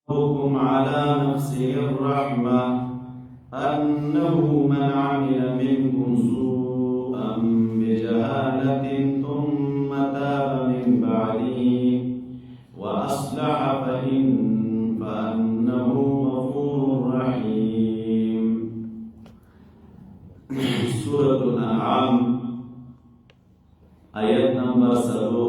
ربكم على نفسه الرحمة أنه من عمل منكم سوءا بجهالة ثم تاب من بعده وأصلح فأنه غفور رحيم. سورة الأنعام آيات نمبر 3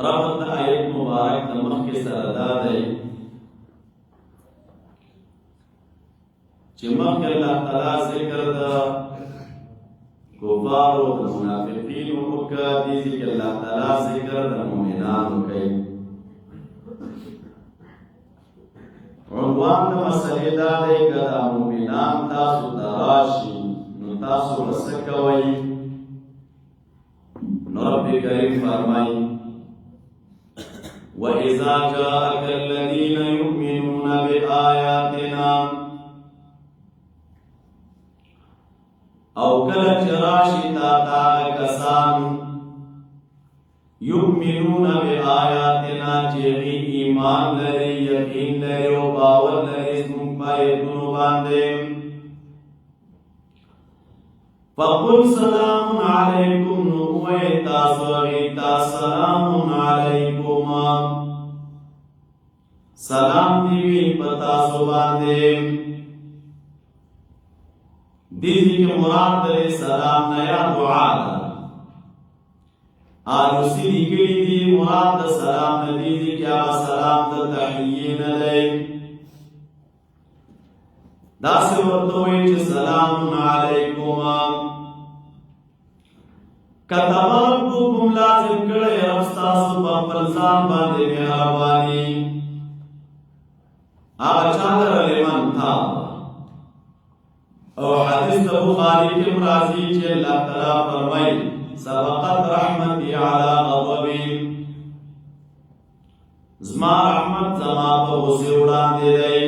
ربط د آیت مبارک د مخکې سره دا دی چې مخکې الله تعالی ذکر د کفارو د منافقینو وکړه، دې کې الله تعالی ذکر د مؤمنانو کوي. عنوان د مسلې دا دی که د مؤمنان تاسو ته راشي نو تاسو به څه کوئ؟ نو رب کریم فرمایي وَإِذَا جَاءَكَ الَّذِينَ يُؤْمِنُونَ بِآيَاتِنَا او کله چې راشي تا کسان یؤمنون بآیاتنا چې ایمان لري، یقین لري او باور لري زموږ په آیتونو باندې، فقل سلام علیکم، نو وی تاسو غیتا سلام علیکم، سلام دیوی پتاسو باندې. دیدی که مراد دے سلام نیا دعا دا آلوسی دیگری دی مراد دا سلام ندیدی کیا سلام دا تحیین دے دا سے ورطوئی چه سلام علیکم. کتب ربکم لازم کرے ربستاسو پا پلزان باندے مہربانی آغا چادر لمن تھا. او حدیث دا بخاری کے مرازی چھے اللہ تعالیٰ فرمائی سبقت رحمتی علی غضبی، زما رحمت زما پا غصے اڑان دے دے.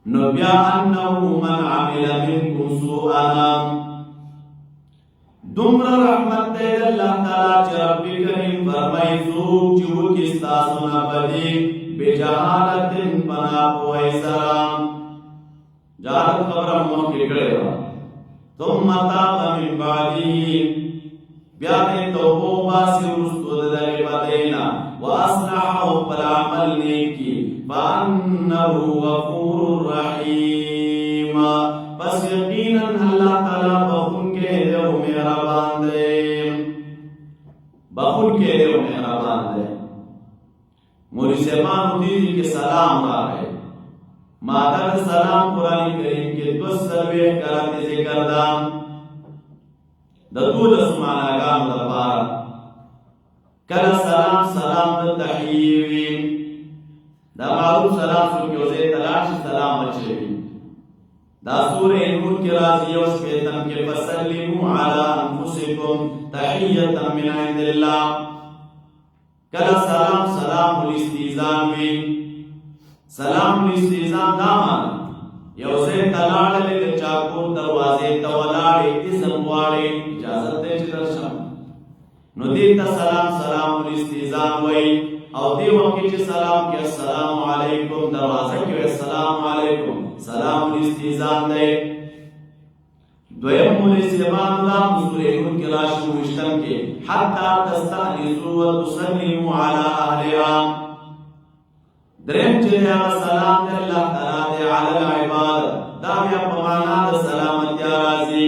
نبیا انہو من عمل منکم سوءنا، دمر رحمت دے اللہ تعالیٰ چھے رب کریم فرمائی زوک چو کستاسونا بدی بجہالت پنا پوئی سلام جارت خبر موقع کرے گا. ثم تاب من بعدی بیانے توبو باسی رستو در بدینا واسلحو پر عمل نیکی فانہو غفور رحیم، پس یقینا اللہ تعالیٰ بخون کے دیو مہربان دے، بخون کے دیو مہربان دے. مولی سیمان دیدی کے سلام را گئے مادر سلام قرآن کریم کے 2 کراتے ذکر دام دو دسماناگام دبارا کل سلام سلام دا تحییوی دا معروف سلام سنکیوزے تلاش سلام بچھوی دا سورہ نور کی رازی اس پیتن کے فسلموا علی انفسکم تحییتا من عند اللہ. کل سلام سلام الاستیزان میں سلام الاستیزان دامان یوزے تلاڑلے دے چاکور دروازے تولاڑے اسم واڑے اجازت دے چدرشم نو دیتا سلام سلام الاستیزان وئی او دی وقت چی سلام کی السلام علیکم دروازہ کی السلام علیکم سلام الاستیزان دے. دویم مولی سیبان دام سورہ نور کی راشو وشتم کے حتی تستانسوا و تسلموا علی اہلها. درم چلے سلام دے اللہ تعالیٰ دے علی العباد دامیا پمانا دے سلامت یا رازی.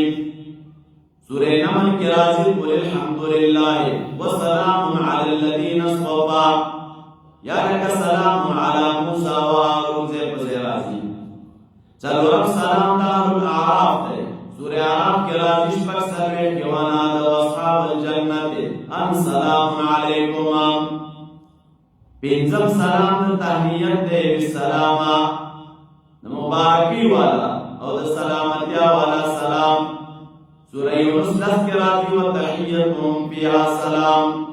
سورہ نمل کی رازی قل الحمدللہ وسلام علی الذین اصطفى، یا لکا سلام علی موسیٰ و آرون سے پسے رازی. چلو رب سلام دار الاعراف دے سورہ اعراف کی رازی شپک سروے کی وناد و اصحاب الجنت ان سلام علیکم. پینزم سلام دا تحمیت دے بالسلامہ دا مبارکی والا او دا سلامتیا والا سلام. سورہ یونس 10 کے راضی و تحییتهم فیہا سلام.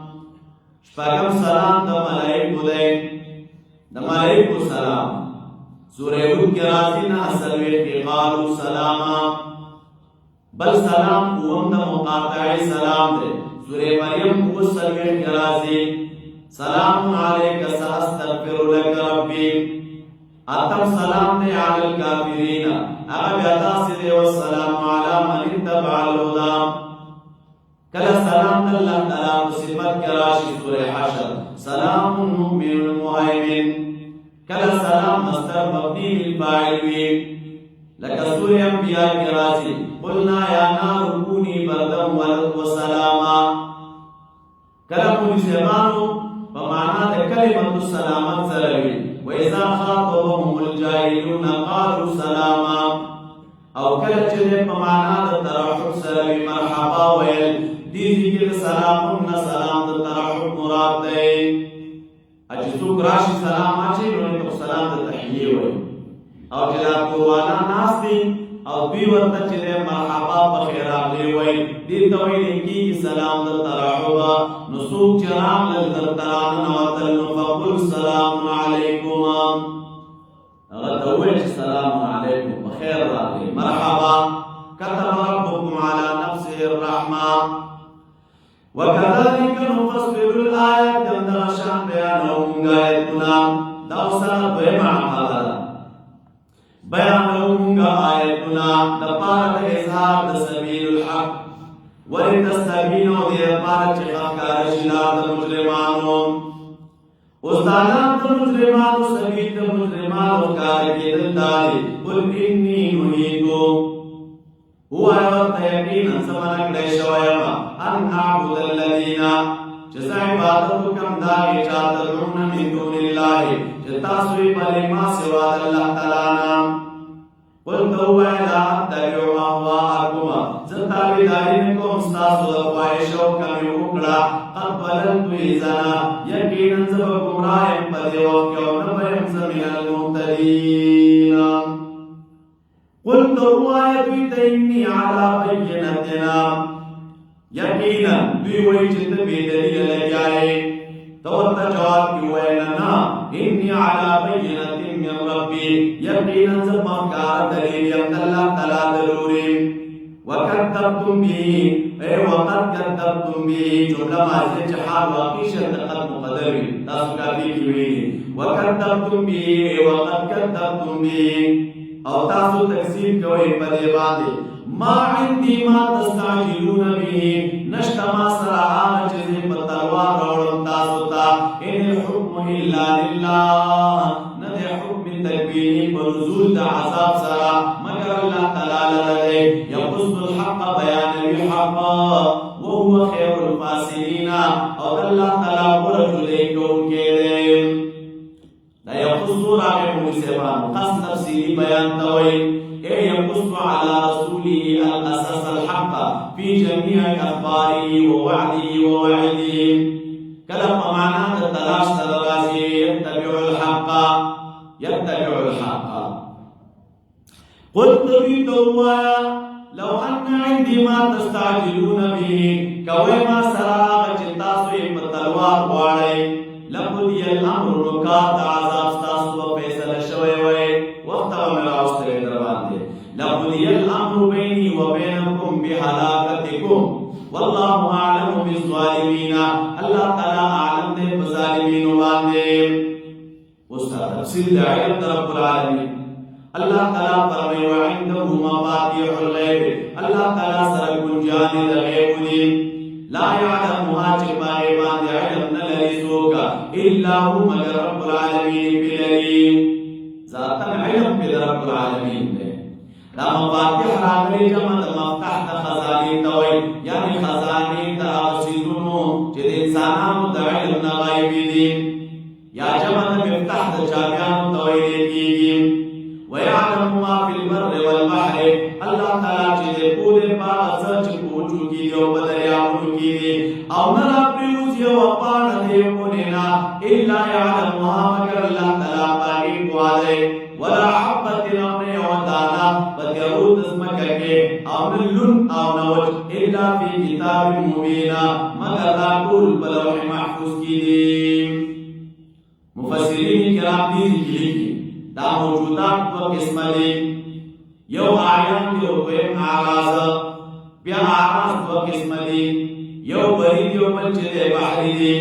شپاکم سلام دا ملائکو دے دا ملائکو سلام. سورہ ہود کے راضی نا سلوے کی قالو سلاما. بل سلام قوم دا مقاطع سلام دے سورہ مریم کو سلگن کرازی سلام علیک سأستغفر لك ربی اتم سلام دے علی الکافرین اغا بیادا سدے والسلام علی من اتبع الہدا کلا سلام دا اللہ تعالی صفت کراشی سورہ حشر سلام مؤمن المہیمن کلا سلام مصدر مبنی للفاعل وی لکه سورہ انبیاء کی راضی قلنا یا نار کونی بردم وسلاما کلا مسلمانو بمعنى كلمة السلامة سلوي وإذا خاطبهم الجاهلون قالوا سلاما أو كلمة بمعنى الترحب سلوي مرحبا ويل دي ذكر سلام سلام الترحب مراد دي أجسوك راشي سلام أجي ونك سلام التحيي ويل او جلاب قوانا ناس دی او دوی ورطا چلے مرحبا بخیر آگلی وی دی توی نکی سلام در ترحبا نسوک چرام للدر تران نواتل نفقل سلام علیکم اغتویش سلام علیکم بخیر آگلی مرحبا كتب ربكم على نفسه الرحمة وكذلك نفصل الآيات جندرشان بيانهم آياتنا دوسنا بيمع هذا بيانهم آياتنا دبارة إظهار سبيل الحق ولتستبينوا دبارة أفكار شلال المجرمان أستاذان المجرمان سبيل المجرمان وكارك الداري قل إني نهيت هو يوت يقينا سمنك ليش ويما أن أعبد الذين جزا عبادتكم داري تدعون من دون الله جتاسوي بلما سوى الله تعالى قلت هو لا أتبع أهواءكم زتا بدارينكم استاسو دفايشو كم يوكلا قد بلنت إذنا يقينا زبكم رايم بديوك يوم نبيم من المهتدين قلت هو يدويت إني على بينتنا يقينا بويجت بدليل لجاي توت جواب ويننا إني على بينة من ربي يقينا زبكا دليل يمتلا تلا ضروري وكذبتم به أي وقد كذبتم به جملة ما حال وقيشة قد مقدري تاسكا في كويني وكذبتم به وقد كذبتم به أو تاسو تكسيب كوي بديبادي ما عندي ما تستعجلون به نشتما سرعان جزم بالتلوار ورم تاسوتا إن الحكم إلا لله ندي حكم التكبير ونزول عذاب سرا مكر الله تعالى لديه يقصد الحق بيان الحق وهو خير الفاسرين أو الله تعالى ورجلين كون كيرين لا يقصد رابع مسيبان قصد تفسيري بيان توي يقص على رسوله الأساس الحق في جميع أخباره ووعده ووعده كلام معنى التلاش تلغازي يتبع الحق قلت بيتوا لو أن عندي ما تستعجلون به كويما سراغ جتاسوي بتلوار وعلي لقضي الأمر نكات عذاب ستاسو فيصل شوي وقت من العصر دربان لقضي الأمر بيني وبينكم بهلاكتكم والله أعلم بالظالمين الله تعالى أعلم بالظالمين وبعدين أستاذ تفسير علم رب العالمين الله تعالى فرمي وعنده مفاتيح الغيب الله تعالى سرق جانب الغيب لا يعلمها جبال بعد علم نلرزوك إلا هو مگر رب العالمين بلرين ذاتا علم برب العالمين لا مفاتيح راغلي جمع مفتاح خزاني توي يعني خزاني تأغسلونه جد إنسانان علم غيب دين يا جمع مفتاح جامعان توي دين ويعلم ما في البر والبحر الله تعالى جد قول باغ سچ پوچو کی دیو بدریاؤں کی دی او نرا پریوز یو اپان دیو کنینا إلا يعلمها مگر الله تعالى باقی قوالے ولا حبت نمنے ودانا فتیرود اسمکہ کے او نلن او نوج إلا في كتاب مبینا مگر لاکول بلوح محفوظ کی دی مفسرین کرام دی ذکری کی دا موجودات دو قسم دی یو آیان یو قیم آغاز بیا اعراض دو قسم دي یو بری دی او بل چې بحری دي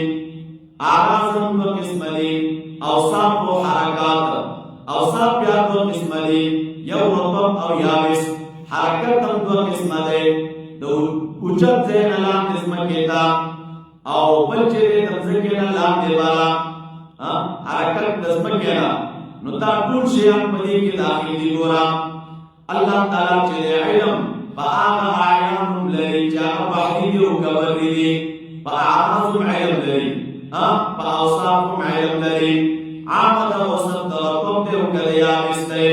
اعراض دو قسم دي اوصاف او حرکات اوصاف بیا دو قسم دي یو رطب او یابس حرکت هم دو قسم دي د اوچت ځای نه لاندې ځمکې ته او بل چې د ځمکې نه لاندې والا حرکت د ځمکې نه نو دا ټول شیان په دې کې داخلي دي ګورا الله تعالی چې علم په هغه اعیان لري چې هغه بحري دي او کبري دي په اعراض علم لري په اوصاف علم لري عامه وسط رطب دی او کله یابس دی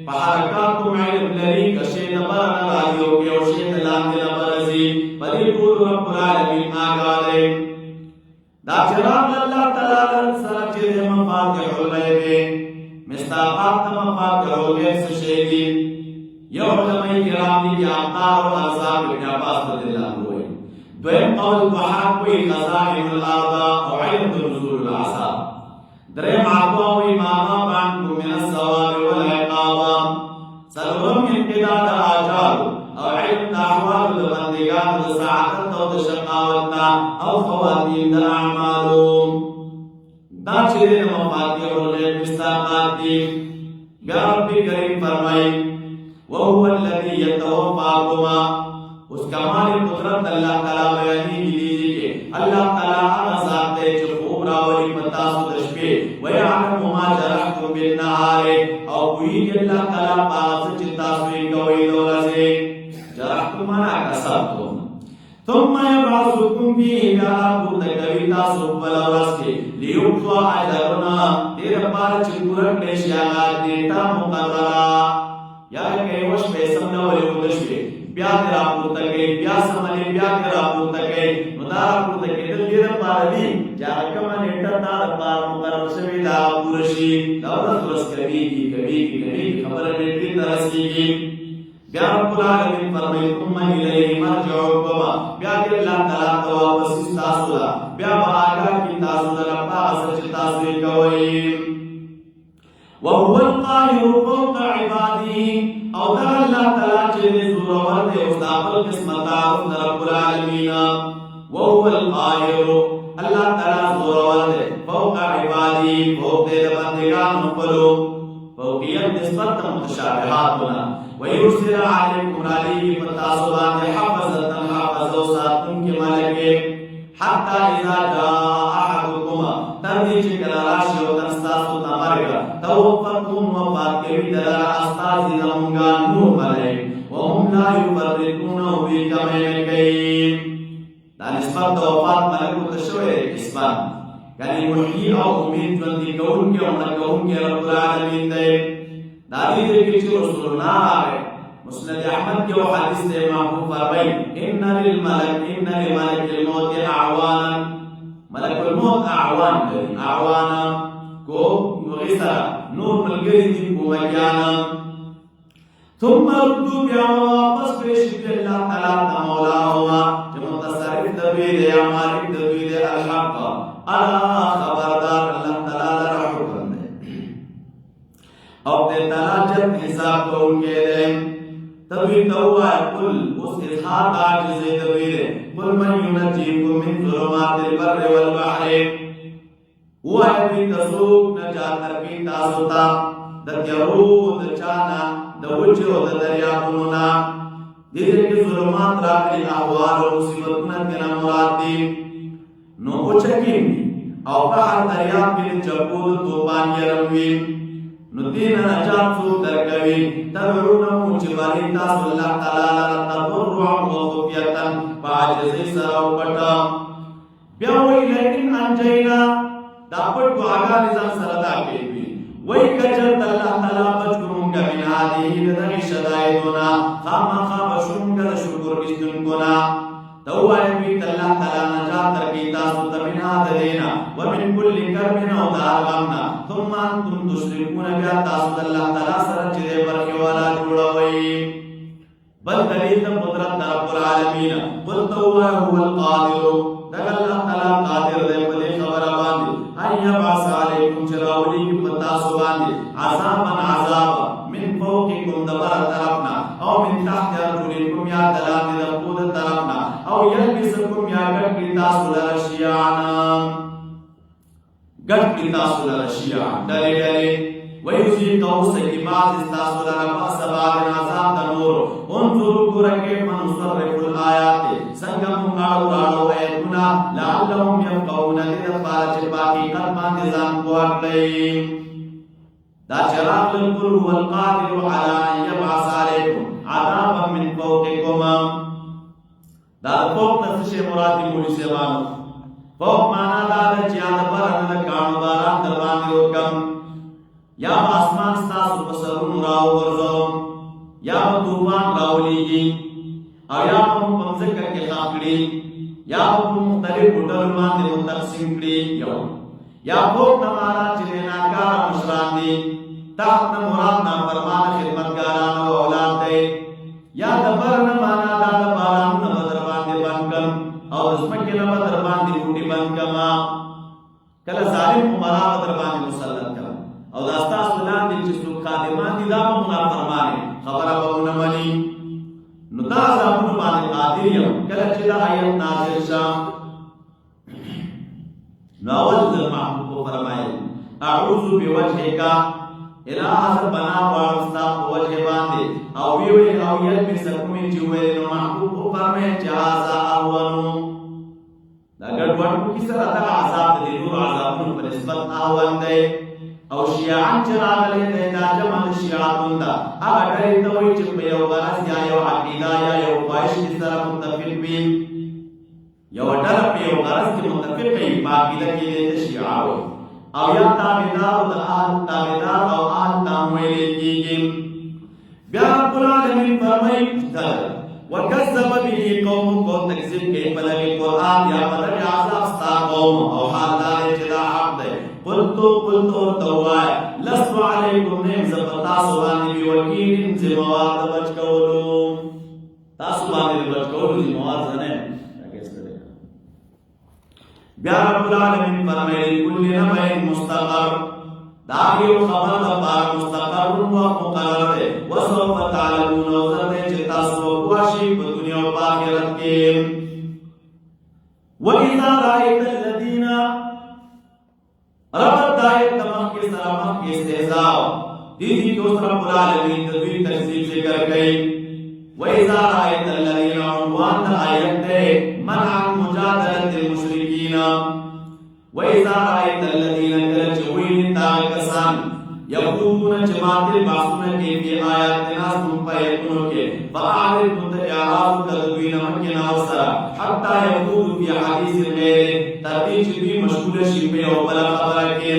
په حرکات علم لري کشي د بار نه راځي او یو شی د لاندې نه راځي په دې ټول رب العالمین آګاه دی دا چراغ الله تعالی سره چې مفاتيح الغیب مصداقات مفاتيح الغیب څه شي دي یو علماء کرام دي عطار او ارزاق ابن عباس رضی الله عنه دویم قول ضحاک وی خزائن الارض او علم نزول العذاب دریم عطا وی ما عنكم من الثواب والعقاب سلورم امتداد آجال او علم احوال البندگان د سعادت او د شقاوت او خواتیم د اعمالو دا چې د مفاتيح الغیب مصداقات دي بیا رب کریم فرمایي وهو الذي يتوفاكم اس کمال قدرت اللہ تعالی بیانی کی کہ اللہ تعالی هغه ذات دی چې خوب راولي پتا سو د شپې ويعلم ما جرحتم بالنهار او وی الله تعالی پاس چې تاسو یې کوي د ورځې جرحتم معنا کسبتم ثم يبعثكم فيه بیا کوي تاسو بل ورځ کې ليوقوا اجرنا دې لپاره چې پوره کړئ شي هغه دیتا مقرره یا کې وش په سم نه ولې ودشي بیا دې راپورته کوي بیا سملي بیا دې راپورته کوي نو دا راپورته کېدل دې لپاره دي چې هغه کومه نیټه دا لپاره مقرر شوی دا پوره شي دا ورځ کوي خبره دې ته رسیږي بیا رب العالمین فرمایي ثم الیه مرجعکم بیا دې الله تعالی ته واپس تاسو لا بیا هغه کې تاسو د لپاره چې تاسو یې کوي وهو القاهر فوق عباده او دا الله تعالی چې زورور دی او دا بل قسمت او رب العالمین وهو القاهر الله تعالی زورور دی فوق عباده فوق دې بندگانو پرو فوقیت نسبت متشابهاتنا ويرسل عليكم عليه فتاسبان حفظة حفظوا ساتن کے ملکے حتى اذا جاء احدكم تردی چکل راشی و تنستاسو تمرگا توفتون وفات کبی دلال استاذ زمونگا نور ملک وهم لا يفرقونه بكمين كيم دا نسبت وفات ملکو تشوئے اسمان یعنی محیی او امید جوندی کون کے امنکون کے رب العالمین دے داری ذکر چی رسول اللہ آگئے مسند احمد کے وہ حدیث دے محبوب فرمائی ان لملک الموت اعوانا ملک الموت اعوان لري اعوانا کو مغیثرا نور ملگری دی کو مجانا ثم ردو بیا واپس پیش کے اللہ تعالیٰ تا مولا ہوا جو متصرف دوید یا مالک دوید الحق اللہ خبردار اللہ تعالیٰ لرا حکم دے اپنے تلاجت حساب کو ان کے دیں تبھی توا قل اس اظہار عاجز دوید قل من ينجيكم من ظلمات البر والبحر هو ابي تسوق نجات کی تاسوتا دتیرو دچانا دوچو دریابونو نا دې کې ظلمات راغلي احوال او مصیبتونه کنا مراد دي نو اوچکی او بحر دریاب کې چپول توبان يروي نو دین نجات سو درکوي تدعونه چې باندې تاسو الله تعالی تضرعا وخفیه فاجزي سره او پټا بیا وی لیکن انجینا دا پټ واغا نظام سره دا کوي وی کچر الله تعالی بچوم کمن هذه دغه شدایدنا خامخا بشونګ شکر کیستون کونا توای می الله تعالی نجات درکې تاسو ته من هذا ومن كل كرب او داغمنا ثم انتم تشركون بیا تاسو الله تعالی سره چې ورکه والا جوړوي بل دلیل قدرت رب العالمین قل هو القادر دغه الله تعالی قادر دی په خبره باندې ايا باس علیکم چراولی پتا سو باندې عذاب من فوقکم دبر طرفنا او من تحت ارجلکم یا دلال د قوت طرفنا او يلبسكم یا گٹ کی تاسو لرا شیعانا گٹ کی تاسو لرا شیعان ڈلے ڈلے ويذيقه سكبات استاسولا باس بعد عذاب دنور انظروا كيف نصرف الايات سنگم قالوا ايتنا لعلهم يفقهون لذفارج باقي قلبان نظام قواتين دا چراغ القل هو القادر على ان يبعث عليكم عذابا من فوقكم دا فوق نسشه مرادی مولی سیبانو فوق مانا دا چیاد پر انکانو باران دربان دیوکم یا آسمان ستاسو پسرون راو ورزوم یا طوفان راولیگی او یا پمزکر کے خاکڑی یا مختلف ڈرمان دے متقسیم کری یا فوق نمانا چلینا کارا مشران دی تحت مراد نا فرمان خدمتگاران و اولاد دے یا دبر نمانا دا دباران نبدربان دے بنکم او دسمکی نبدربان دے بوٹی بنکم کل ظالم عمرہ بدربان دے مسلط کرم او داستا سلام دي چې څوک خادمان دي دا په مولا فرمانه خبره به ونمني نو دا ځابونه باندې قادر یم کله چې دا آیت نازل شو نو اول ځل محبوب فرمایي اعوذ بوجهک اله بنا واستا وجه باندې او وی او یل می سکومې چې وې نو محبوب فرمایي چې هاذا اولو دا ګډوډ کی سره دا عذاب دي نور عذابونو په نسبت اول دی او شیعان چراغلی دی دا جمع شیعاتون دا اگا ڈری توی چپ یو غرص یا یو عقیدہ یا یو خواہش کی سر متفق بین یو ڈرپ یو غرص کی متفق کئی پاکیدہ کی لیتا شیعاوی او یا تابدار دا آل تابدار او آل تامویلی کی گیم بیا رب العالمین فرمائی در وکذب به قوم کو تکذب کے بلغی قرآن یا بدر عذاب ستا قوم او حال دار جدا حق دے قلتو توای لست علیکم نیم زبتا سوانی بی وکیل زمواد بچکولو تاسو باندې بچکولو زمواد زنه بیا رب العالمین فرمایي کل نبأ مستقر دا یو خبر د پار مستقر او مقرر ده وسوف تعلمون او زده چې تاسو واشي په دنیا او آخرت کې وَإِذَا رَأَيْتَ الَّذِينَ رب دایت تمام کے سلامت کے استہزاء دیدی تو رب العالمین تدبیر تنزیل ذکر گئی وَإِذَا رَأَيْتَ الَّذِينَ عُنْوَانَ آیت دے منع مجادلت المشرکین وَإِذَا رَأَيْتَ الَّذِينَ كَرَجُوِينِ تَاكَسَانِ يَقُولُونَ جَمَاعَتِ الْبَعْثُونَ کے بھی آیاتنا سن فَيَكُنُ کے فَأَعْرِضْ مُتَجَعَرَاتُ تَدْوِينَ مَكِّنَا وَسَرَا حَتَّى يَقُولُ فِي حَدِيثِ غَيْرِ تَرْتِيجِ بھی مشغول شیپے او بلا خبر کے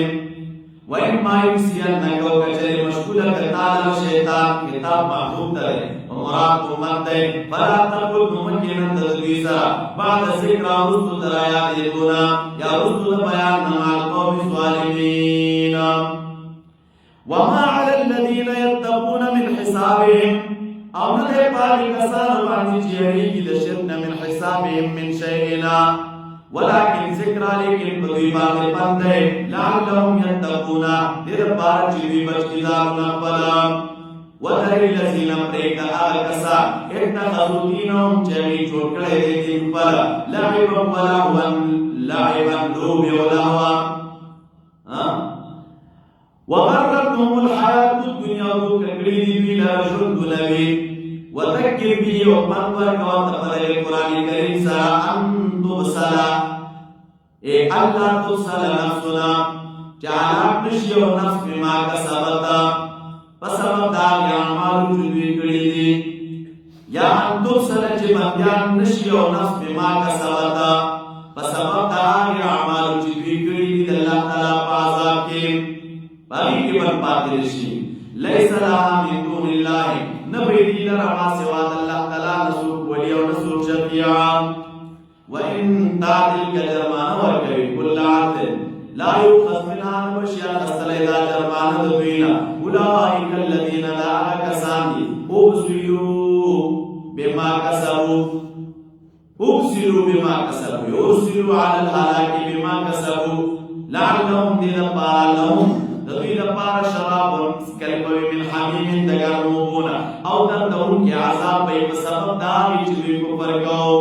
وَإِمَّا يُمْسِيَنَّكَ وَكَجَرِ مشغول کرتال شیطان کتاب محبوب دے ومراد امت دے فلا تقل ممکنن تدویسا بعد ذکر رسول درآیات دیدونا یا رسول بیان مع القوم الظالمین وما على الذين يتقون من حسابهم او نده پاکی کسان بانی چیری کی دشرن من حسابهم من شیئنا ولكن ذکر لیکن بدوی باقی بندے لعلهم يتقون دیر بار چیوی بچکی دارنا پلا وَذَرِ الَّذِينَ پریکا آکسا اتخذوا دینهم چمی چوکڑے دیتن پر لعبا ولہوا لعبا لوب ولہوا وغرتهم الحياة الدنيا وكبري بلا جند لبي وذكر به ومن وتقبل القرآن الكريم سرا أن تبصر ألا تبصر نفسنا جعلت نشي ونفس بما كسبت فسبب دار أعمال جدوي كريدي يا أن تبصر جبان نشي ونفس بما كسبت فسبب دار أعمال جدوي كريدي الله تعالى بعذاب باقی کی بن پاتی رشی لیس لها من دون اللہ نبیدی لرما سواد اللہ تعالی نسوک ولی و نسوک شفیعا وَإِن تَعْدِلْ كَجَرْمَانَ وَرْكَوِي كُلَّ عَدْلٍ لَا يُؤْخَذْ مِنْهَا نَبَشِيَا تَسْتَلَيْدَا جَرْمَانَ دُبِينَ أُولَٰئِكَ الَّذِينَ لَا كَسَانِي أُبْصِرُوا بِمَا كَسَبُوا يُرْسِلُوا عَلَى الْهَلَاكِ بِمَا كَسَبُوا لَعَلَّهُمْ دِنَ بَارَ لَهُمْ دوی لپاره شراب ورکړل کوي من حمیم دګرمو بونه او دندون کې عذاب به په سبب دا چې دوی کفر کوو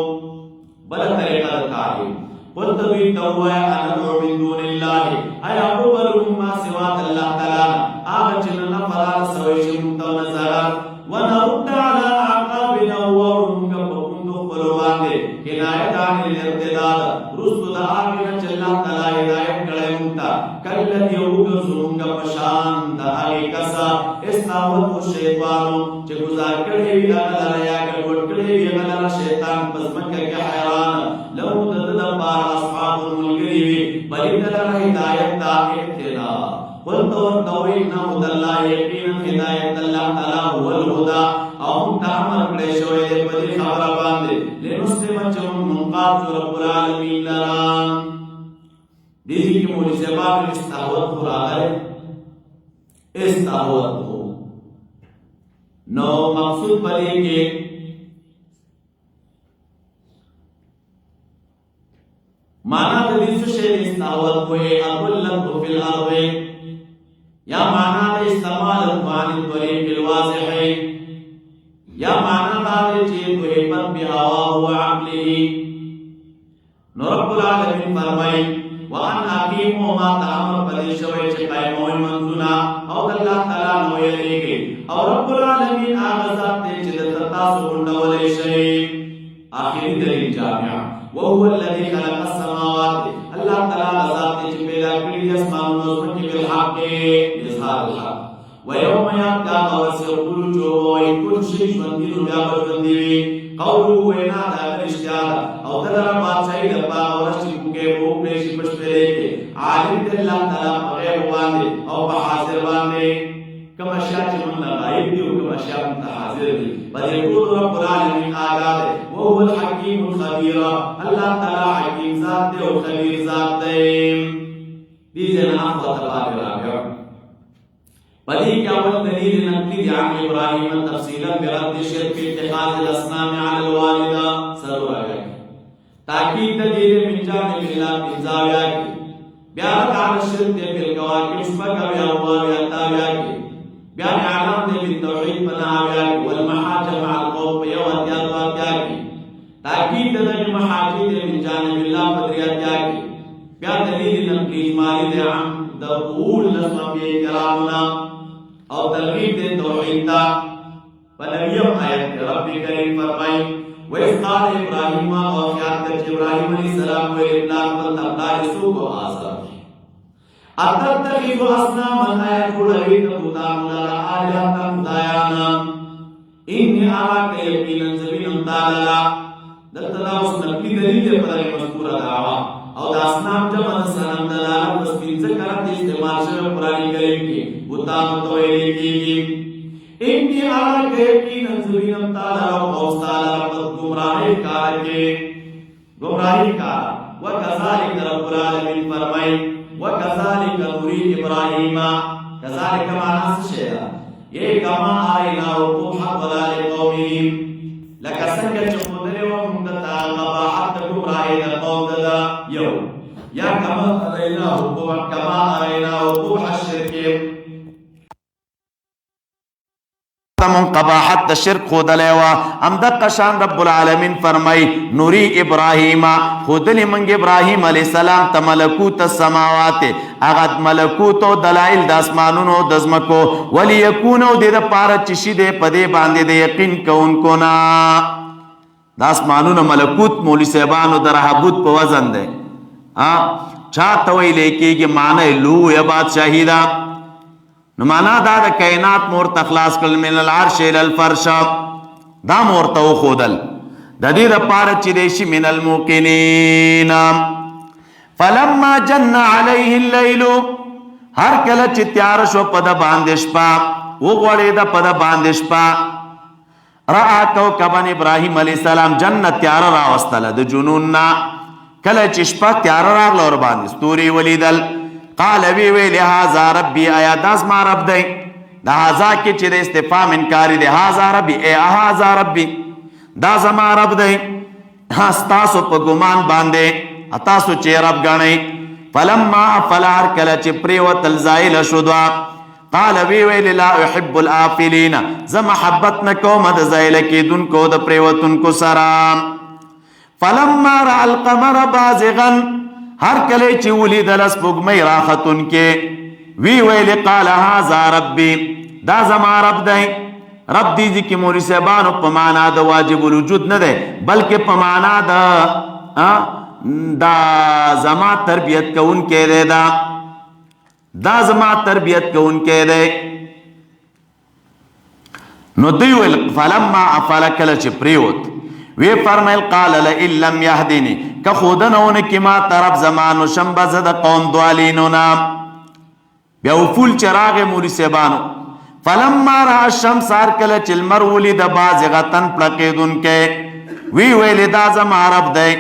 بل طریقه کاری قل دوی توه انا من دون الله ایا قبلهم ما سوا الله تعالی هغه چې نه فرار سوي چې مونږ نظر ونرد على اعقابنا ورمك وكنت قلوبانه هدايت عن الارتداد رسل دعانا جل تعالى هدايت کړهمتا کله یو زونګ پشان د هغه کسا استاوت شیطانو چې گزار کړي وی الله یا ګډ کړي وی الله شیطان پس مکه کې حیران لو دد بار اصحاب الملګری وی بلید هدايت دا ابتدا قلت وتوين هدى الله يقينا هداية الله تعالى هو الهدى او تعمل کړي شوی دی په دې خبره باندې لنسلم چې منقاد رب العالمین لران دې کې مولوی صاحب استحوذ راغله استحوذ نو مقصود پدې کې معنا د دې څه شی استحوذ کوي اقلت فی الارض یا معنا د استعمال عن الطريق الواضح یا معنا دا چې دوی په بیا او عقله نو رب العالمین فرمای وان حکیم ما تعمل پدې شوی چې قائمون منذنا او الله تعالی نو یریږي او رب العالمین هغه ذات چې د تاسو غونډولې شي اخري دلیل جامع وهو الذي خلق السماوات الله تعالی ذات چې پیدا کړی د اسمانونو زمکه بالحق اظهار الحق ويوم يبقى وسيقول جو كل شيء ژوندي نو بیا ژوندي وي قوله وینا دا رښتیا او دغه بادشاہي د پاره ورشي کوګه وو پېشي پښتلې کې عالم دې الله تعالی په غیب باندې او په حاضر باندې کما شاء چې موږ غایب دي او کما شاء موږ حاضر دي بلې ټول رب العالمین آزاد او هو الحکیم الخبیر الله تعالی حکیم ذات دی او خبیر ذات دی دې جنا الله تعالی راغی بدی کیا اول دلیل نقلی عن ابراہیم تفصیلا برد شرک اتخاذ الاصنام علی الوالدہ سرور آگیا تاکید دلیل من جانب اللہ من زاویہ کی بیان عن الشرک بالکواکب شبکہ بیاویا تاویہ کی بیان اعلام دے بالتوحید پناویہ کی والمحاجہ مع القوم بیواتیات واتیہ کی تاکید دلیل محاجی دے من جانب اللہ پدریاتیہ کی بیان دلیل نقلی اجمالی دے عن دقول نسمبی کرامنا او ترغیب دے توحید تا پنویم آیت رب کریم فرمائی وَإِذْ قَالَ إِبْرَاهِيمَ وَخِيَاتَ إِبْرَاهِيمَ عَلَيْهِ السَّلَامُ وَإِبْلَاغُ وَالْتَبْلَاءِ سُوقُ آزَرَ أَتَتَّخِذُ أَصْنَامًا آيَةُ لَوِيْتَ بُتَانُ لَرَا آلِهَةً خُدَایَانَ إِنِّي أَرَاكَ يَقِينًا سَبِيلًا تَعَالَى دلته اوس نقلی دلیل پر مذکوره دعوا او د اسنام جمع سلام دلالت پس پنځه کارت استعمال شوی قرآن کریم کې بوتانو ته ویل کېږي اني اراك يقينا سبيلا تعالى او تعالى گمراهی کار کې گمراهی کار وكذلك رب العالمین فرمای وكذلك نري ابراهيم كذلك معنا څه یہ کما آینا وقوح ضلال قومهم لکه څنګه چې خدای و موږ ته قباحت گمراهی د قوم دا یو یا کما آینا وقوح الشرک من قباحت شرک خود لیوا ام دقا شان رب العالمین فرمائی نوری ابراہیم خودلی منگ ابراہیم علیہ السلام تا ملکوت السماوات اغد ملکوت و دلائل دا اسمانون و دزمکو ولی یکونو دید پارا چشی دے پدے باندے دے یقین کون کونا دا اسمانون ملکوت مولی صاحبانو در حبوت پا وزن دے چاہتوئی لیکی گی معنی لو یا بادشاہی دا نمانا دا دا کائنات مور تخلاص کل من العرش الالفرش دا مور تاو خودل دا دی دا پارچ دیشی من الموقنین فلما جن علیہ اللیلو ہر کلچ تیارشو پدا باندش پا وغوڑی دا پدا باندش پا رعا کوکبان ابراہیم علیہ السلام جن تیار راوستل دا جنوننا کلچ شپا تیار راغ لور باندش توری ولیدل قال وی وی لہذا ربی آیا داس ما رب دے دا ہازا کی چی دے استفام انکاری دے ہازا ربی اے آہازا ربی دا زما رب دے ستاسو پا گمان باندے اتاسو چی رب گانے فلما افل هر کله چې پریوتل زایل شو دوا قال وی ویل لا احب الافلین ز محبت نکوم د زایل کیدونکو د پریوتونکو سره فلما را القمر بازغا هر کله چې ولید لسپګمې راختون کې وی ویل قال هذا ربي دا زما رب دی رب دی کی موري صاحبانو په معنا د واجب الوجود نه ده بلکې په معنا دا زما تربیت کون کې ده دا زما تربیت کون کې ده نو دی ویل فلما افل کله چې پریوت وی فرمایل قال لئن لم يهدني که خودنونه کی ما طرف زمانو شنبه زد قوم دوالینو نام بیا وفول چراغ موری صاحبانو فلما را الشمس هر کله چې المر ولید بازغتن پړقیدون کې وی ویل دا زما رب دی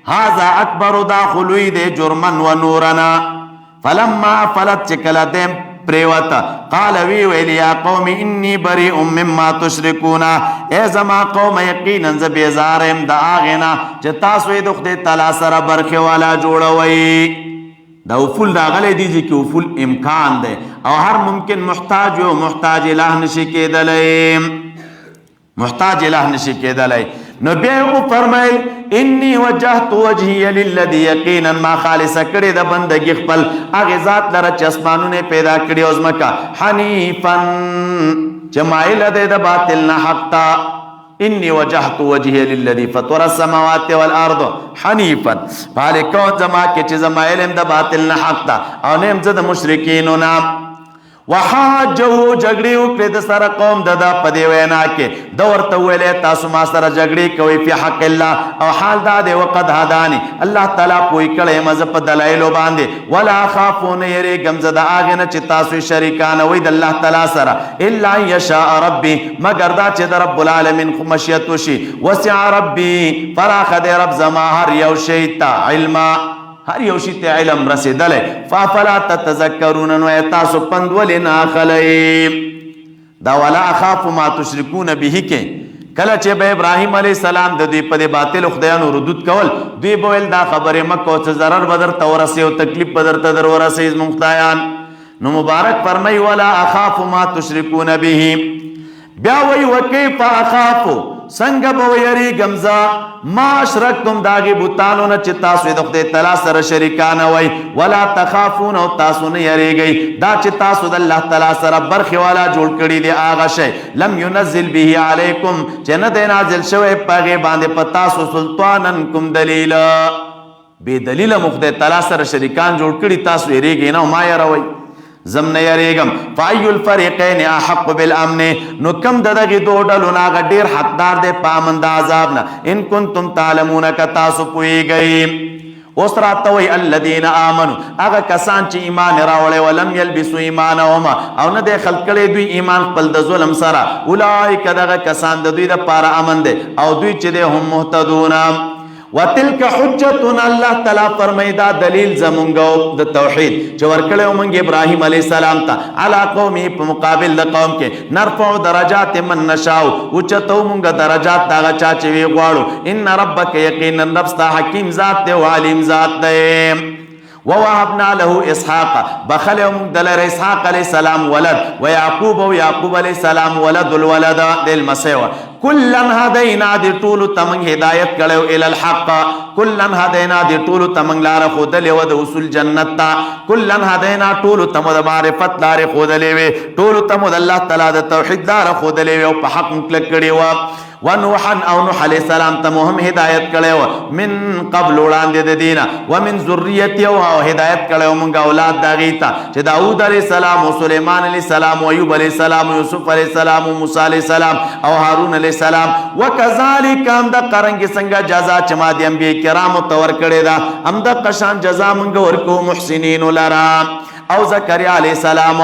هاذا اکبر داخلوی دی جرمن و نورنا فلما فلت چکل دیم پریوتا قال وی ویل یا قوم انی بریء مما تشرکون ای زما قوم یقینا ز بیزارم د اغنا چې تاسو یې د خدای تعالی سره برخه والا جوړوي دا افول دا غلی دیجی که افول امکان ده او هر ممکن محتاج و محتاج الہ نشی که دلائی محتاج الہ نشی که دلائی نو بیعو فرمائل انی وجهت وجهی للذی یقینا ما خالص کری دا بندگی خپل اغی ذات لرا چسمانو نے پیدا کری ازمکا حنیفا جمائل دے دا باطل نا حق تا انی وجهت وجهی للذی فطر السماوات والارض حنیفا پالے کون زما کے چیز ما علم دا باطل نا حق تا او نیم زد مشرکینو نام وحاجو جگڑی اکلی دا سر قوم دا پدی وینا کے دور تولی تاسو ما سر جگڑی کوئی فی حق اللہ او حال دا دے وقد حدانی اللہ تعالیٰ پوئی کڑے مذہب دلائلو باندے ولا خافون یری گمزد آگن چی تاسو شریکان وید اللہ تعالیٰ سر اللہ یشاء ربی مگر دا چی دا رب العالمین خمشیتو شی وسع ربی فراخ دے رب زما ہر یو شیطا علما ہر یوشی تے علم رسیدلے فافلا تتذکرون نو ایتاسو پندولی ناخلی دا ولا اخاف ما تشرکون به کے کلا چے بے ابراہیم علیہ السلام دا دوی پدے باطل خدایانو ردود کول دوی بویل دا خبر مکو چے ضرر بدر تورسی و تکلیف بدر تدر ورسی از مختایان نو مبارک فرمائی ولا اخاف ما تشرکون به بیاوی وکیف اخافو سنگ بویری گمزا ما اشرکتم داغی بوتانو نا چی تاسوی دخدے تلا سر شرکان وی ولا تخافون او تاسو نیری گئی دا چی تاسو دا اللہ تلا سر برخی والا جوڑ کری دی آغا شے لم ينزل به علیکم چی ندے نازل شوئے پاگے باندے پتاسو سلطانن کم دلیل بے دلیل مخدے تلا سر شرکان جوڑ کری تاسو یری گئی نا ما یروی زمن یریگم فایو الفریقین احق بالامن نو کم ددگی دو ڈلونا گا دیر حقدار دے پامند عذابنا ان کنتم تعلمون کا تاسو پوئی گئی اس راتوی الذین آمنو اگا کسان چی ایمان راولے ولم یلبسو ایمانهما او ندے خلقلے دوی ایمان پل دا ظلم سرا اولائی کدگا کسان دا دوی دا پارا امن دے او دوی چی دے ہم محتدونا وَتِلْكَ حُجَّتُنَا اللہ تعالیٰ فرمائدہ دلیل زمونگو دا توحید جو ورکلے امنگ ابراہیم علیہ السلام تا علا قومی پا مقابل دا قوم کے نرفع درجات من نشاو اچتو منگا درجات داغا چاچوی غوارو ان ربک یقین ربستا حکیم ذات دے وعلیم ذات دے ووهبنا له اسحاق بخلهم دلر اسحاق علیہ السلام ولد ويعقوب ويعقوب علیہ السلام ولد الولد للمسيح كلن هدينا دي طول تمن هدايت کړو ال الحق كلن هدينا دي طول تمن لار خودلې ود وصول جنت كلن هدينا طول تم د معرفت لار خودلې طول تم د الله تعالی د توحید لار خودلې او په حق کلک کړي و ونوحا او نوح علیہ السلام تمهم ہدایت کڑیو من قبل وړاندې د دینه ومن ذریته او ہدایت کړیو مونږه اولاد داغیتا چې داوود علیہ السلام او سلیمان علیہ السلام او ایوب علیہ السلام او یوسف علیہ السلام او موسی علیہ السلام او هارون علیہ السلام وکذالک هم د قرنګ څنګه جزا چما دی انبیاء کرام تور کړی دا هم د قشان جزا مونږ ورکو محسنین لرا او زکریا علیہ السلام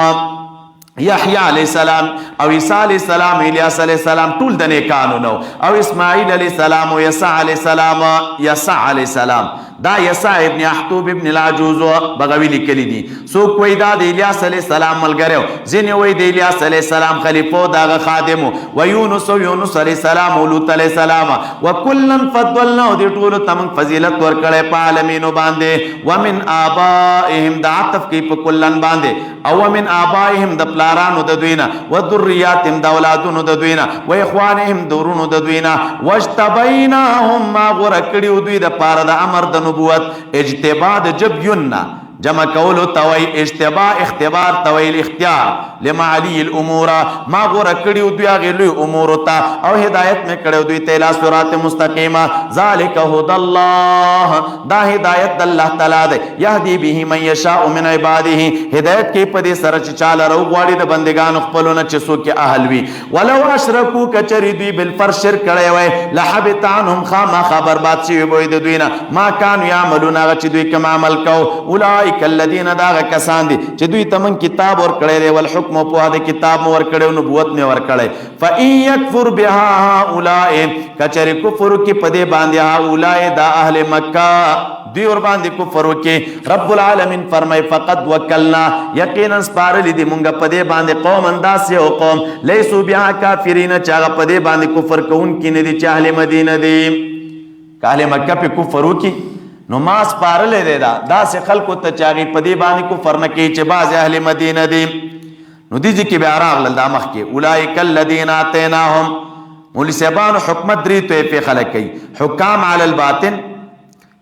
یحیی علیہ السلام او عیسیٰ علیہ السلام الیاس علیہ السلام طول دنے کانو نو او اسماعیل علیہ السلام او یسع علیہ السلام یسع علیہ السلام دا یسع ابن احتوب ابن العجوز بغوی لیکلی دي څوک وایي دا د الیاس علیه السلام ملګری و ځینې وایي د الیاس علیه السلام خلیفه و د هغه خادم و یونس علیه السلام و لوط علیه السلام وکلا فضلنا و دې ټولو ته موږ فضیلت ورکړی په عالمینو باندې ومن آبائهم د عطف کوي په کلن باندې او ومن آبائهم د پلارانو د دوی نه و ذریاتهم د اولادونو د دوی نه و اخوانهم د ورونو د دوی نه واجتبیناهم ما غوره کړي دوی د پاره د امر د نبوت اجتباء د جبیون نه جمع کولو توي اجتباء اختبار توي اختیار لمعالی الامور ما غوره کړي دوی هغه لوی امور ته او هدایت مې کړي دوی ته لا صراط مستقیمه ذالک هدى الله دا هدایت الله تعالی دی يهدي به من يشاء من عباده هدایت کې په دې سره چې چاله رو غواړي د بندگانو خپلونه چې څوک اهل وي ولو اشرکو کچری دوی بالفر شرک کړي وای لحبط عنهم خامخا برباد شي وي د دوی نه ما كانوا يعملون هغه چې دوی کوم عمل کو اولئک الذين داغ کسان دي چې دوی تمن کتاب ور کړي دی ول حکم په هغه کتاب ور کړي نبوت مې ور کړي فإن يكفر بها اولئک کچری کفر کې پدې باندې اولئک دا اهل مکه دی ور باندې کفر وکي رب العالمین فرمای فقط وکلنا یقینا سپارل دي مونږ پدې باندې قوم انداز او قوم لیسو بیا کافرین چا پدې باندې کفر کوون کې نه دي چې اهل مدینه دي اهل مکه په کفر وکي نو ما سپارلې دی دا سے خلکو ته چاغي پدی باندې کفر نه کوي چې باز اهل مدینه دي نو دي چې بیا راغل دا مخ کې اولئک الذین اتیناهم مولوی صاحبانو حکمت درې ته په خلک کوي حکام علی الباطن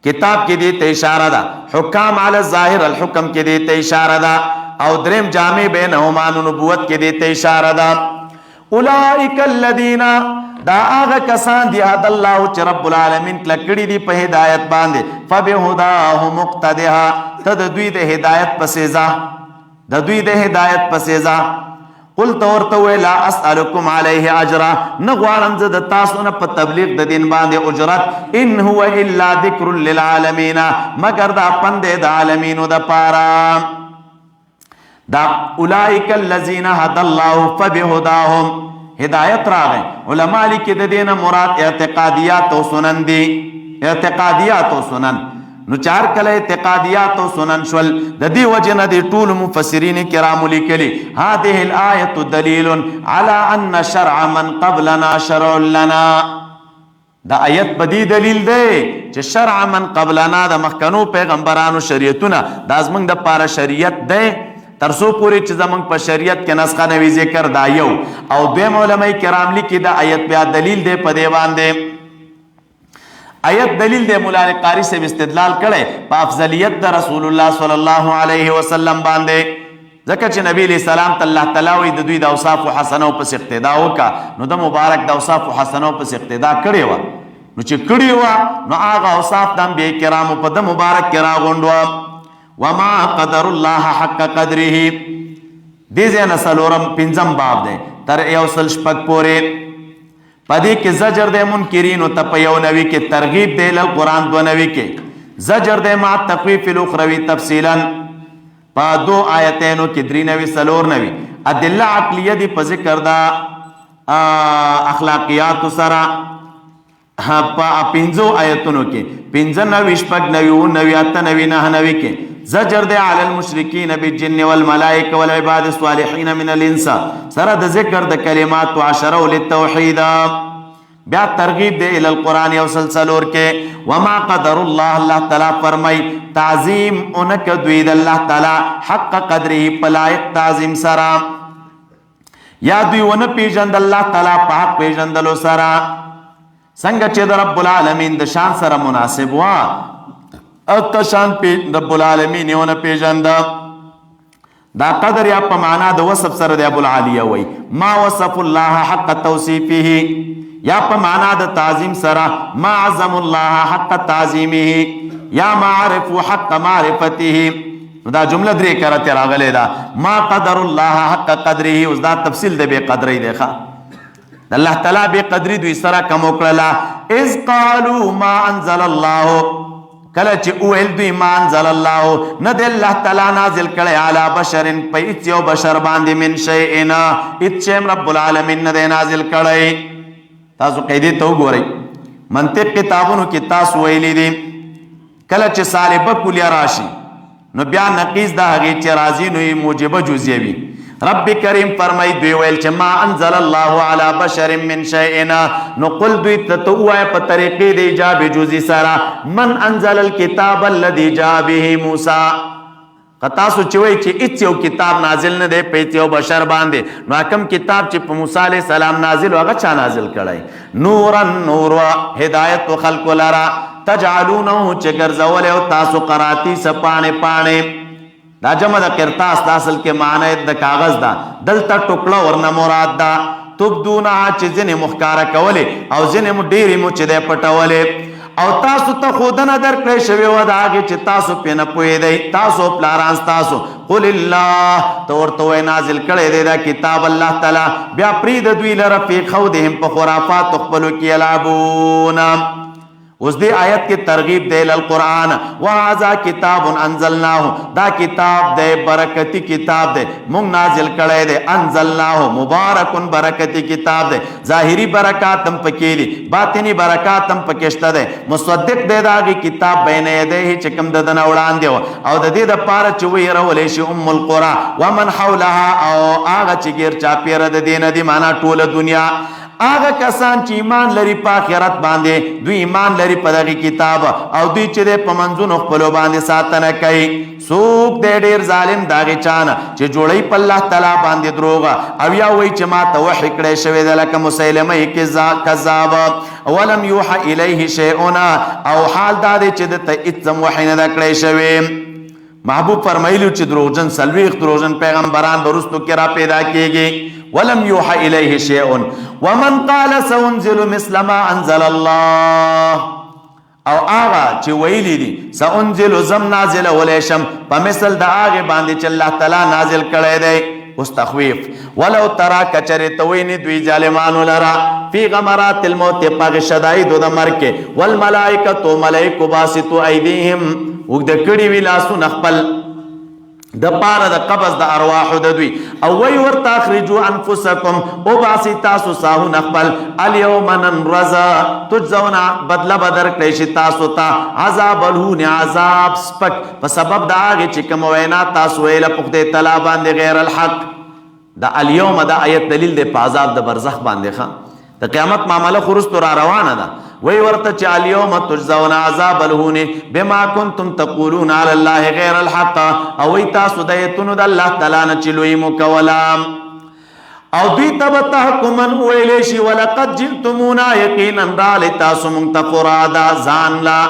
کتاب کې دې ته اشاره ده حکام علی الظاهر الحکم کې دې ته اشاره ده او دریم جامع بینهما نبوت کې دې ته اشاره ده اولئک الذین دا هغه کسان دی هدا الله چې رب العالمین کړي دي په هدایت باندې فبهداه مقتدها تد دوی د هدایت په سزا د دوی د هدایت په سزا قلت ورته لا اسالکم علیه اجرا نغوارم زه د تاسو نه په تبلیغ د دین باندې اجرت ان هو الا ذکر للعالمین مگر دا پند د عالمینو د پاره دا اولئک الذین هدى الله فبهداهم هدایت راغی علماء لیکي د دینه مراد اعتقادیات او سنن دي اعتقادیات او سنن نو چار کله اعتقادیات او سنن شول د دې وجه نه دي ټول مفسرین کرام لیکلي هذه الايه دلیل على ان شرع من قبلنا شرع لنا دا آیت بدی دلیل دی چې شرع من قبلنا د مخکنو پیغمبرانو شریعتونه دا زمونږ د پاره شریعت دی ترسو پوری چې زمونږ په شریعت کې نسخه نوی ذکر دا یو او دویم علماء کرام لیکي دا آیت بیا دلیل دی په دی باندې آیت دلیل دی مولانا قاری سے استدلال کړي په افضلیت د رسول الله صلی الله علیه وسلم باندې ځکه چې نبی علیہ السلام ته الله تعالی وی د دوی د اوصاف حسنو په اقتدا وکا نو د مبارک د اوصاف حسنو په اقتدا کړي و نو چې کړي و نو هغه اوصاف د انبیاء کرامو په د مبارک کرا غونډو وما قدر الله حق قدره دې ځنه سلورم پنځم باب دی تر یو سل شپږ پورې پدې کې زجر د منکرین او ته یو نوی کې ترغیب دی له قران دو نوی کې زجر د ما تخفیف الاخروی تفصیلا په دو آیتینو کې درې نوی سلور نوی ادله عقلیه دی په ذکر دا اخلاقیات سره په پنځو آیتونو کې پنځه نوی شپږ نوی نوی اته نوی نه نوی کې زجر دی علی المشرکین بالجن والملائکه والعباد الصالحین من الانس سره د ذکر د کلمات عشره للتوحید بیا ترغیب دی ال القران او سلسلور کې وما قدر الله تعالی فرمای تعظیم انک دوی د الله تعالی حق قدره پلایق تعظیم سره یا دوی ون پیژند الله تعالی په حق پیژندلو سره څنګه چې د رب العالمین د شان سره مناسب وا او شان پی رب العالمین یو نه پیژند دا قدر یا په معنا د وصف سره د ابو العالیه وای ما وصف الله حق توصیفه یا په معنا د تعظیم سره ما عظم الله حق تعظیمه یا معرف حق معرفته دا جمله درې کرته راغله دا ما قدر الله حق قدره اوس دا تفصیل د به قدرې دی ښا الله تعالی به قدرې دوی سره کوم وکړه اذ قالوا ما انزل الله کله چې اویل دوی ما انزل الله نه د الله تعالی نازل کړي علی بشر په ایتیو بشر باندې من شیئنا ایتشم رب العالمین نه نازل کړي تاسو قیدې ته وګورئ منطق کتابونو کې تاسو ویلي دي کله چې سالبه کلیه راشي نو بیا نقیص دا هغې چې راځي نو یې موجبه جزیه وي. رب کریم فرمای دوی ویل چې ما انزل الله علی بشر من شیء نو قل دوی ته وایه په طریقې د ایجاب جزی سره من انزل الکتاب الذي جاء به موسی. که تاسو چې وایي چې هېڅ یو کتاب نازل نه دی په هېڅ یو بشر باندې نو کوم کتاب چې په موسی علیه السلام نازل و هغه چا نازل کړی؟ نورا نور هدایت و خلقو لره تجعلونه چې ګرځولی او تاسو قراتیس پاڼې پاڼې. دا جمع د قرطاس د اصل کې معنی د کاغذ ده دلته ټوکړه ورنه مراد ده. تبدونها چې ځینې مو ښکاره کولې او ځینې مو ډېرې مو چې دی پټولې او تاسو ته ښودنه درکړی شوې وه د هغې چې تاسو پرې نه پوهېدئ تاسو پلاران ستاسو. قل الله ته ورته وایي نازل کړی دی دا کتاب الله تعالی بیا پرېږده دوی لره فی خوضهم په خرافاتو خپلو کې یلعبون. اوس دې آیت کې ترغیب دی للقرآن وهذا کتاب انزلناه دا کتاب دی برکتی کتاب دی مونږ نازل کړی دی انزلناه مبارکن برکتی کتاب دی. ظاهري برکات هم پکې دي باطني برکات هم پکې شته دی. مصدق دی د هغې کتاب بین یدیه چې کوم د ده نه وړاندې وه او د دې دپاره چې ویرولی شي ام القرى ومن حولها او هغه چې ګیر چاپېره د دې نه دي معنا ټوله دنیا. هغه کسان چې ایمان لري په آخرت باندې دوی ایمان لري په دغه کتاب او دوی چې د په منځونو خپلو باندې ساتنه کوي. څوک دی ډېر ظالم د هغې چا نه چې جوړوي په الله تعالی باندې دروغ او یا وایي چې ما ته وحي کړی شوی دی لکه مسیلمه کذاب. ولم یوحى الیه شیئون او حال دا دی چې ده ته هېڅ هم وحي نه ده کړی شوی. محبوب فرمایلو چې دروغجن څلوېښت دروغجن پیغمبران به وروستو کې را پیدا کېږي. ولم يوحى إليه شيء ومن قال سأنزل مثل ما أنزل الله او آغا چې ویلی دي سأنزل زم نازل ولیشم په مثل د هغې باندې چې الله تعالی نازل کړی دی. اوس تخویف ولو ترا کچرې ته ویني دوی ظالمانو لره فی غمرات الموت په هغې شدایدو د مرګ کې والملائکتو ملایکو باسطو ایدیهم اوږده کړي وي لاسونه خپل د پاره د قبض د ارواحو د دوی او وی ورته اخرجوا انفسکم او باسي تاسو ساهون خپل الیوم ننرزا تجزون بدله بدر کړی شي تاسو ته عذاب الهون عذاب سپک په سبب د هغې چې کوم وینا تاسو ویله په خدای تعالی باندې غیر الحق. د الیوم دا آیت دلیل دی په عذاب د برزخ باندې. ښه د قیامت معامله خو وروستو را روانه ده. وی ورته چې الیوم تجزون عذاب الهون بما کنتم تقولون علی الله غیر الحق او وی تاسو د ایتونو د الله تعالی نه چې لوی مو کوله او دوی ته به تحکمن ویلی شي ولقد جئتمونا یقینا رالی تاسو مونږ ته فرادا ځان لا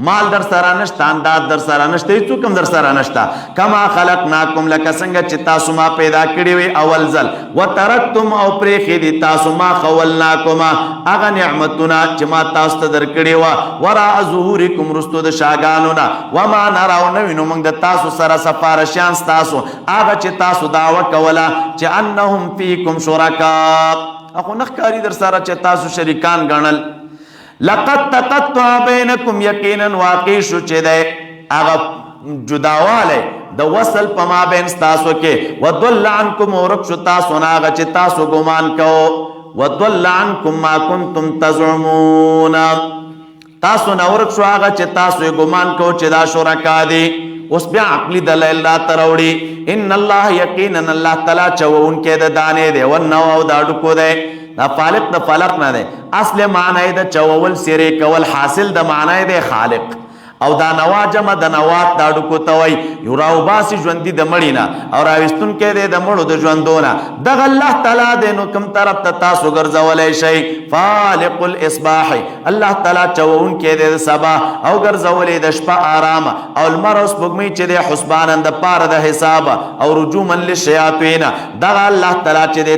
مال در سره نشته انداز در سره نشته هیڅوک هم در سره نشته کما خلقناکم لکه څنګه چې تاسو ما پیدا کړي وي اول ځل وترکتم او پرېښې دي تاسو ما خولناکم هغه نعمتونه چې ما تاسو ته درکړي وه وراء ظهورکم وروستو د شاګانو نه وما نرى او نه وینو موږ د تاسو سره سفارشیان ستاسو هغه چې تاسو دعوه کوله چې انهم فیکم شرکا اخو نه ښکاري در سره چې تاسو شریکان ګڼل. لقد تقطع بینکم یقینا واقع شو چې دی هغه جداوالی د وصل په مابین ستاسو کې وضل عنکم ورک شو تاسو نه هغه چې تاسو ګمان کوو وضل عنکم ما کنتم تزعمون تاسو نه ورک شو هغه چې تاسو یې ګمان کوو چې دا شرکا دي. اوس بیا عقلي دلایل راته راوړي ان الله یقینا الله تعالی چوونکی د دانې دی ونو او د هډوکو دی. دا فالق د فلق نه دی اصل معنی د چوول سیرې کول حاصل د معنی د خالق او دا نوا جمع د نوات دا ډکو ته وایي یو راوباسي ژوندي د مړي نه او راویستونکی دی د مړو د ژوندو نه دغه الله تعالی دی نو کوم طرف ته تاسو ګرځولی شئ فالق الاصباح الله تعالی چوونکی دی د سبا او ګرځولی د شپه آرام او لمر او سپوږمۍ چې دی حسبانا د پاره د حساب او رجوما للشیاطین دغه الله تعالی چې دی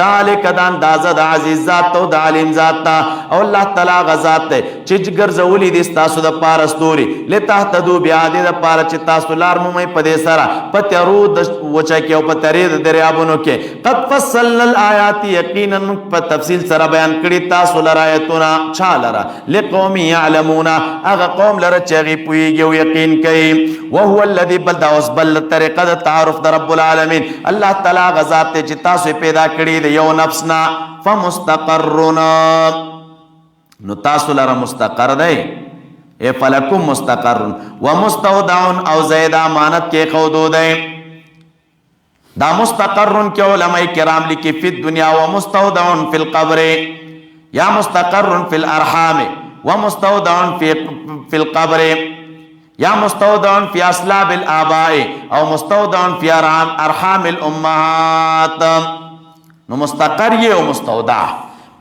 ذلک د اندازه د عزیز ذات او د علیم ذات او الله تعالی غ ذات دی چې ګرځولی دی ستاسو د پاره ستوري لتهتدوا بیا دې د پاره چې تاسو لار مومئ په دې سره په تیارو د وچه کې او په تیارې د دریابونو کې قد فصلنا الآیات یقینا په تفصیل سره بیان کړي تاسو لره آیتونه چا لره لقوم یعلمون هغه قوم لره چې هغې پوهېږي او یقین کوي وهو الذي بل دا اوس بل طریقه د تعارف د رب العالمین الله تعالی هغه ذات دی چې تاسو یې پیدا کړي د یو نفس نه فمستقرنا نو تاسو لره مستقر دی فلکم مستقر و مستودع او زید امانت کې خودو دی. دا مستقر کې علماء کرام لیکي فی الدنیا و مستودع فی القبر یا مستقر فی الارحام و مستودع فی القبر یا مستودع فی اصلاب الآباء او مستودع فی ارحام الامهات. نو مستقر یہ او مستودع.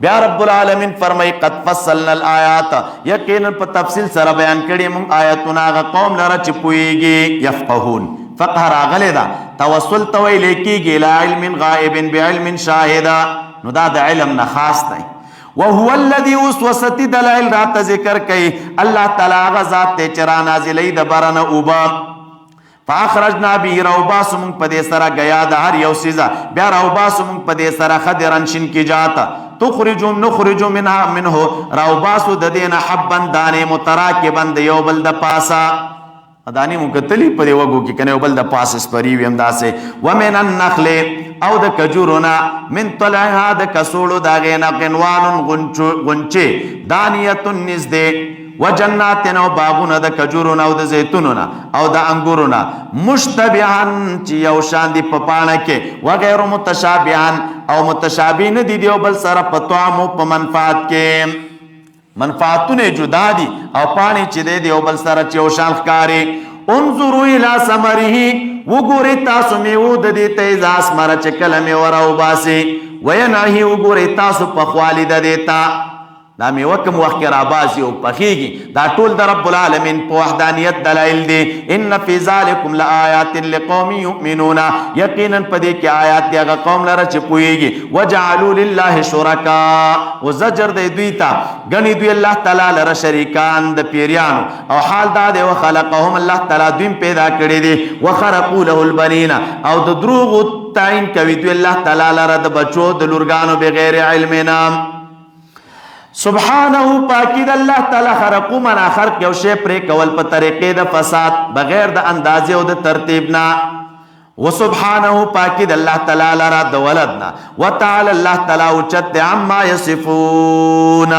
بیا رب العالمین فرمائی قد فصلنا الآیات یقینا په تفصیل سره بیان کړي مونږ آیاتونه هغه قوم لره چې پوهیږي یفقهون. فقه راغلی دا توسل ته ویل کېږي لا علم غائب بعلم شاهدا. نو دا د علم نه خاص دی. وهو الذي وسوستی دلائل رات ذکر کوي الله تعالی هغه ذات ته چې را نازلې د برنه اوبه فاخرجنا به روباس مونږ په دې سره گیا د هر یو سیزه بیا روباس مونږ په دې سره خضرن شین کی جاتا نخرج منه روباس د دینه حبا دانه متراکبا د یو بل د پاسا ادانی مونږ تلی په دې وګو کې کنه یو بل د پاس سپری ویم داسه ومن النخل او د کجورنا من طلعها د کسولو داغینا قنوان غنچه دانیت نزده وجناتن او باغونه د کجورنا او د زیتوننا او د انګورنا مشتبهان چې یو شان دي په پاڼه کې وغیر متشابهان او متشابه نه دي یو بل سره په طعم او په منفعت کې منفعتونه جدا دي او پانی چې دی یو بل سره چې یو شان ښکاري. انظروا الى ثمره وګورئ تاسو میوه د دې ته اذا اسمره چې کله میوه راوباسي وینعه وګورئ تاسو په خوالی د دې ته دا میوه کوم وخت کې راباسي او پخیږي. دا ټول د رب العالمین په وحدانیت دلایل دي. ان فی ذلکم لآیات لقوم یؤمنون یقینا په دې کې آیات دی هغه قوم لره چې پوهیږي. وجعلوا لله شرکا او زجر دی دوی ته غنی دوی الله تعالی لره شریکان د پیریانو او حال دا دی وخلقهم الله تعالی دوی پیدا کړی دي وخرقوا له البنین او د دروغ تعین کوي دوی الله تعالی لره د بچو د لورګانو بغیر علم نام سبحانه پاکی د الله تعالی خرقو منا خرق یو شی پرې کول په طریقې د فساد بغیر د اندازې او د ترتیب نه. وسبحانه پاکی د الله تعالی لرا د ولدنا وتعالى الله تعالی اوچت عما يصفون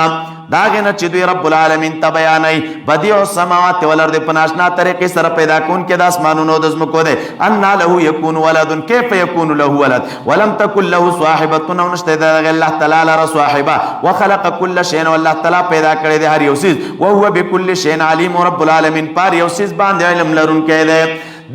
داغه چې دوی رب العالمین ته بیانای بدیع السماوات والارض پناشنا طریقې سره پیدا کون کې د اسمانونو د زمکو ده ان له یکون ولد کیف یکون له ولد ولم تکن له صاحبه نشته د الله تعالی لرا صاحبه وخلق كل شيء والله تعالی پیدا کړی د هر یو شی او هو بكل شيء علیم رب العالمین پر یو شی باندې علم لرونکی دی.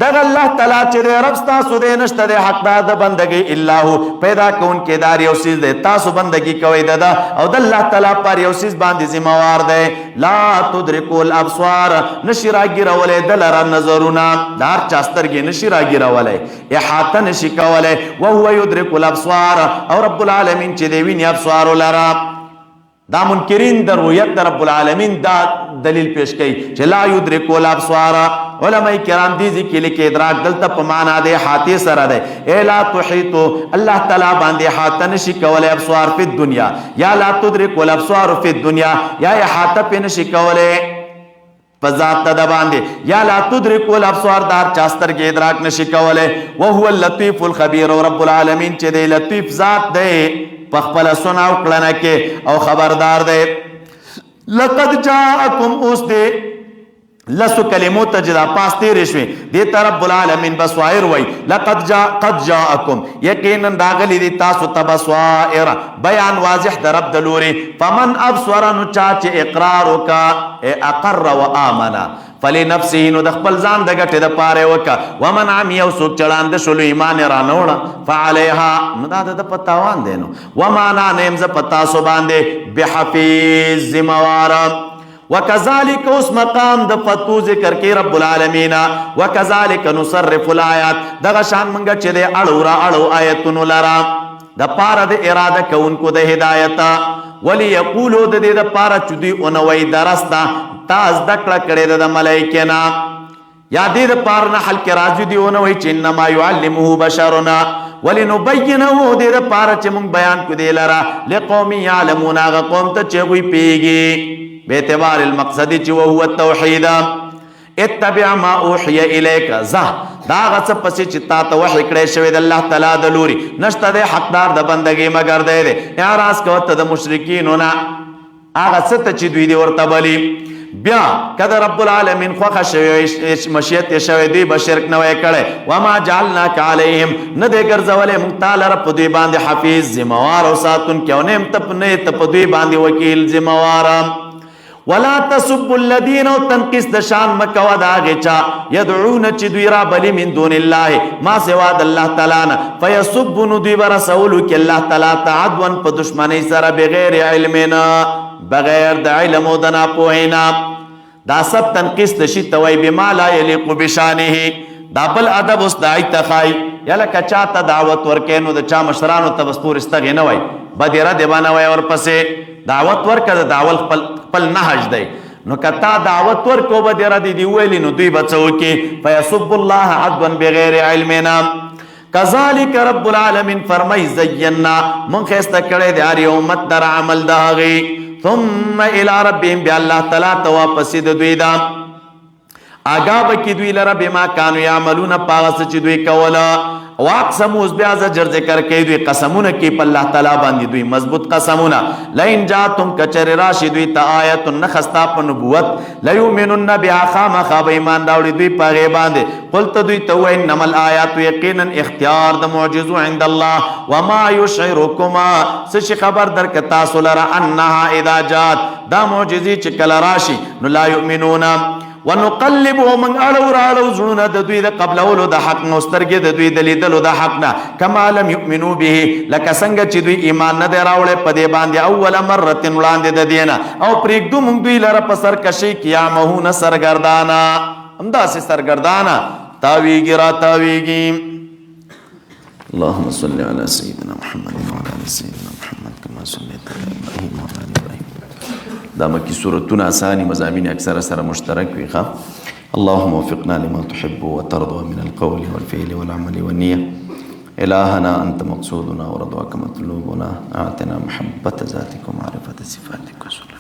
دغه الله تعالی چې رب تاسو دې نشته د حقدار د بندګي الا هو پیدا کون کې دار یو سیز دې تاسو بندګي کوي ددا او د الله تعالی پر یو سیز باندې ذمہوار دی. لا تدرکوا الابصار نشراګرولې دلر نظرونه دار چاسترګي نشراګرولې احاطه نشي کولې او هو يدرك الابصار او رب العالمین چې دی ویني ابصار لرا. دا منکرین در رؤیت در رب العالمین دا دلیل پیش کئی چې لا یدرکو الابصار. علماء کرام دی ذکر لیکي ادراک دلته په معنا د احاطه سره ده. لا تحیطو الله تعالی باندې احاطه نشي کولای ابصار په دنیا یا لا تدرکو الابصار په دنیا یا احاطه په نشي کولای په ذات د باندې یا لا تدرکو الابصار دار چاستر کې ادراک نشي کولای. وهو اللطیف الخبیر رب العالمین چې دی لطیف ذات دی پخپل سنا او کلنه کې او خبردار دی. لقد جاءکم اوس دی لسو کلمو تجدا پاس تیرې شوې دې ته رب العالمین بصائر وای قد جاءکم یقینا راغلی دي تاسو ته بصائر بیان واضح د رب د لوري. فمن ابصر نو چا چې اقرار وکا اقر و امنا فلنفسه نو د خپل ځان د ګټې د پاره وکا ومن عمي او سوک چلاند شلو ایمان را نوړه فعليها نو دا د پتاوان دینو وما انا نیم ز پتا سو باندې بحفیظ ذموار. وکذالک اس مقام د فتو ذکر کې رب العالمین وکذالک نصرف الآیات دغه شان منګه چې د اړو را اړو آیتونو لرا د پاره د اراده کوونکو د هدایت ولی یقولو د دې د پاره چې دی اونوي درستا تاز دکړه کړي د ملائکه نا یا دې د پاره نه حل کې راځي دی اونوي چې انما يعلمه بشرنا ولنبينه دې د پاره چې مونږ بیان کو دی لرا لقوم يعلمون هغه قوم ته چې وي پیږي به اعتبار المقصد چې هو التوحید. اتبع ما اوحي اليك زه دا غڅ پسې چې تا ته وحی کړی شوی د الله تعالی د لوري نشته د حقدار د بندګۍ مگر دی اعراض کوته د مشرکین نه هغه څه ته چې دوی دی ورته بلی بیا کده رب العالمین خوخه شوی مشیت شوی دوی به شرک نوی کړي وما جعلناک علیهم نه دې ګرځولې موږ تعالی رب دوی باندې حفیظ ذموار او ساتون کې او نه ته دوی باندې وکیل ذموار ولا تسبوا الذين تنقص دشان مکوا داغه چا يدعون چې دوی را بلی من دون الله ما سوا د الله تعالی نه فيسبون دوی ورسول کې الله تعالی تعدوا په دشمنی سره بغیر علمنا بغیر د علم او د ناپوهینا دا سب تنقص د شی توي بما لا يليق بشانه دا بل ادب اوس دای تخای یله کچا ته دعوت ورکینو د چا مشرانو ته بستور استغه نه وای بدیره دی باندې وای اور پسې دعوت ورکړه دعوت خپل نهج دی نو کتا دعوت ورکو بدیره دی ویلی نو دوی بچو کې فیسب الله عدوا بغیر علمنا کذالک رب العالمین فرمای زینا من خسته کړه د هر امت در عمل داغي ثم الى ربهم بیا الله تعالی ته واپس د دوی دا آگاه بکی دوی لره بما کانو یعملون پاغس چې دوی کولا واقسمو اس بیا زجر ذکر کوي دوی قسمونه کوي په الله تعالی باندې دوی مضبوط قسمونه لئن جاتم کچر راشي دوی ته آیت نخستا په نبوت لا یؤمنون بها خامخ به ایمان راوړي دوی په غیب باندې قلت دوی ته وای نمل آیات یقینا اختیار د معجزو عند الله وما یشعرکما سش خبر درک تاسو لره انها اذا جات دا معجزي چې کله راشي نو لا یؤمنون ونقلب ومن اړو راړو زړونه د دوی د قبلولو د حق نو سترګې د دوی د لیدلو د حق نه کما لم یؤمنو به لکه څنګه چې دوی ایمان نه دی راوړی په دې باندې اول مره وړاندې د دینه او پرېږدو موږ دوی لره په سرکشۍ کې یامهونه سرګردانه همداسې سرګردانه تاویږي را تاویږي اللهم صل علی سیدنا محمد وعلى ال سیدنا محمد كما صليت على ابراهيم وعلى ال ابراهيم دا مکی صورتونه اسانی مضامین اکثر سره مشترک وي ښه اللهم وفقنا لما تحب وترضى من القول والفعل والعمل والنية إلهنا أنت مقصودنا ورضاك مطلوبنا أعطنا محبة ذاتك ومعرفة صفاتك وسلام